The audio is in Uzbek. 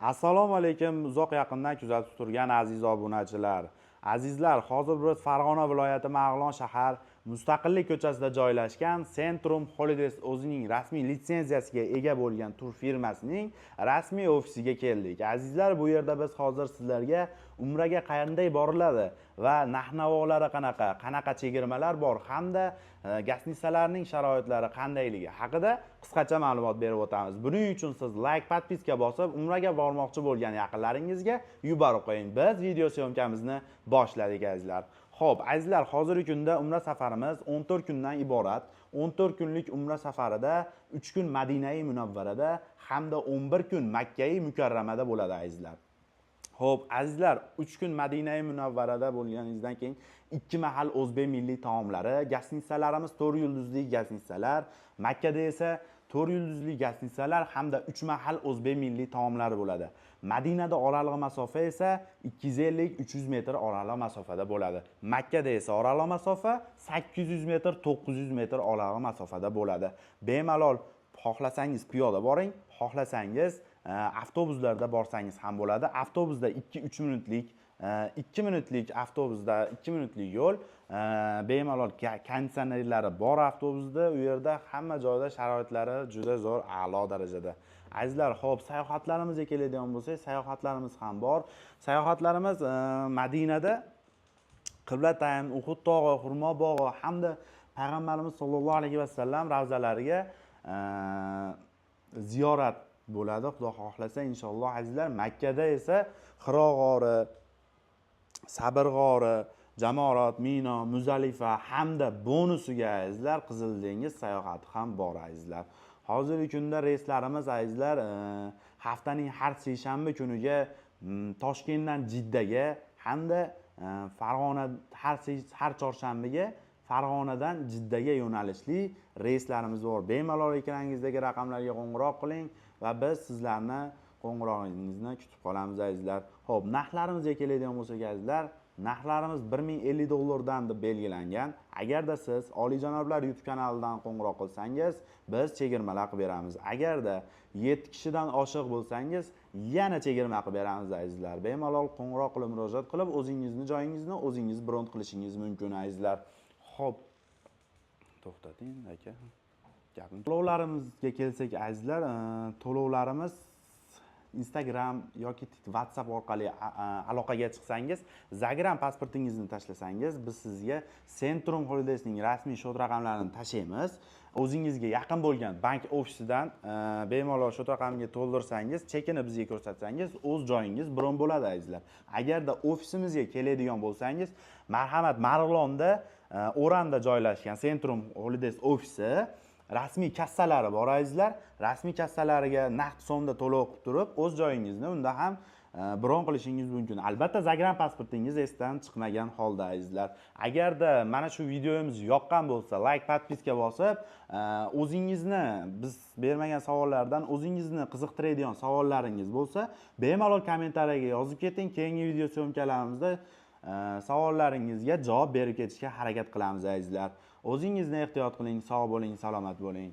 Assalomu alaykum, uzoq yaqindan kuzatib turgan aziz obunachilar. Azizlar, hozir biz Farg'ona viloyati Mag'lon shahar Mustaqillik ko'chasida joylashgan Centrum Holidays o'zining rasmiy litsenziyasiga ega bo'lgan tur firmasining rasmiy ofisiga keldik. Azizlar, bu yerda biz hozir sizlarga umraga qanday boriladi va narx-navolari qanaqa chegirmalar bor hamda gastinisalarning sharoitlari qandayligi haqida qisqacha ma'lumot berib o'tamiz. Buning uchun siz like, podpiska bosib, umraga bormoqchi bo'lgan yaqinlaringizga yuborib qo'ying. Biz video syomkamizni boshladik azizlar. Xo'p, azizlar, hozirgi kunda umra safarimiz 14 kundan iborat. 14 kunlik umra safarida 3 kun Madinai Munavvarada hamda 11 kun Makkai Mukarramada bo'ladi azizlar. Xo'p, azizlar, 3 kun Madinai Munavvarada bo'lganingizdan keyin 2 mahal o'zbek milliy taomlari, gastinisalarimiz 4 yulduzli gastinisalar, Makkada esa 4 yulduzli gastinisalar hamda 3 mahal o'zbek milliy taomlari bo'ladi. Madinada oraliq masofa esa 250-300 metr oraliq masofada bo'ladi. Makkada esa oraliq masofa 800 metr, 900 metr oraliq masofada bo'ladi. Bemalol xohlasangiz piyoda boring, xohlasangiz avtobuslarda borsangiz ham bo'ladi. Avtobusda 2-3 minutlik 2 minutlik avtobusda 2 minutlik yo'l, bemalol konditsionerlari bor avtobusda, u yerda hamma joyda sharoitlari juda zo'r, a'lo darajada. Azizlar, xo'p, sayohatlarimizga keladigan bo'lsak, sayohatlarimiz ham bor. Sayohatlarimiz Madinada Qiblatayn, Uhud tog'i, Xurmo bog'i hamda payg'ambarimiz sollallohu alayhi vasallam ravzalariga ziyorat bo'ladi. Xudo xohlasa inshaalloh azizlar. Makkada esa Hiro g'ori, Sabr g'ori, Jamorat, Mino, Muzalifa hamda bonusiga azizlar Qizil dengiz sayohati ham bor azizlar. Hozirgi kunda reyslarimiz azizlar haftaning har seshanba kuniga Toshkentdan Jiddaga hamda Farg'ona har chorshanbaga Farg'onadan Jiddaga yo'nalishli reyslarimiz bor. Bemalol ekraningizdagi raqamlarga qo'ng'iroq qiling va biz sizlarni qo'ng'irog'ingizni kutib qolamiz azizlar. Xo'p, narxlarimizga keladigan bo'lsak azizlar, narxlarimiz $1050 deb belgilangan. Agarda siz Olijanoblar YouTube kanalidan qo'ng'iroq qilsangiz, biz chegirmalar qilib beramiz. Agarda 7 kishidan oshiq bo'lsangiz, yana chegirma qilib beramiz azizlar. Bemalol qo'ng'iroq qilib murojaat qilib, o'zingizni joyingizni o'zingiz bron qilishingiz mumkin azizlar. Xo'p, to'xtating aka. To'lovlarimizga kelsak azizlar, to'lovlarimiz Instagram yoki WhatsApp orqali aloqaga chiqsangiz, Zagram pasportingizni tashlasangiz, biz sizga Centrum Holidays'ning rasmiy shot raqamlarini tashlaymiz. O'zingizga yaqin bo'lgan bank ofisidan bemalol shot raqamiga to'ldirsangiz, chekini bizga ko'rsatsangiz, o'z joyingiz bron bo'ladi azizlar. Agarda ofisimizga keladigan bo'lsangiz, marhamat, Marg'ilonda O'randa joylashgan Centrum Holidays ofisi rasmiy kassalari bor azizlar. Rasmiy kassalariga naqd so'mda to'lov qilib turib, o'z joyingizni unda ham bron qilishingiz mumkin. Albatta, Zagram pasportingiz esdan chiqmagan holda azizlar. Agarda mana shu videomiz yoqqan bo'lsa, like, podpiska bosib, o'zingizni biz bermagan savollardan o'zingizni qiziqtiradigan savollaringiz bo'lsa, bemalol kommentariyaga yozib keting. Keyingi video syomkalarimizda savollaringizga javob berib ketishga harakat qilamiz azizlar. O'zingizni ehtiyot qiling, sog' bo'ling, salomat bo'ling.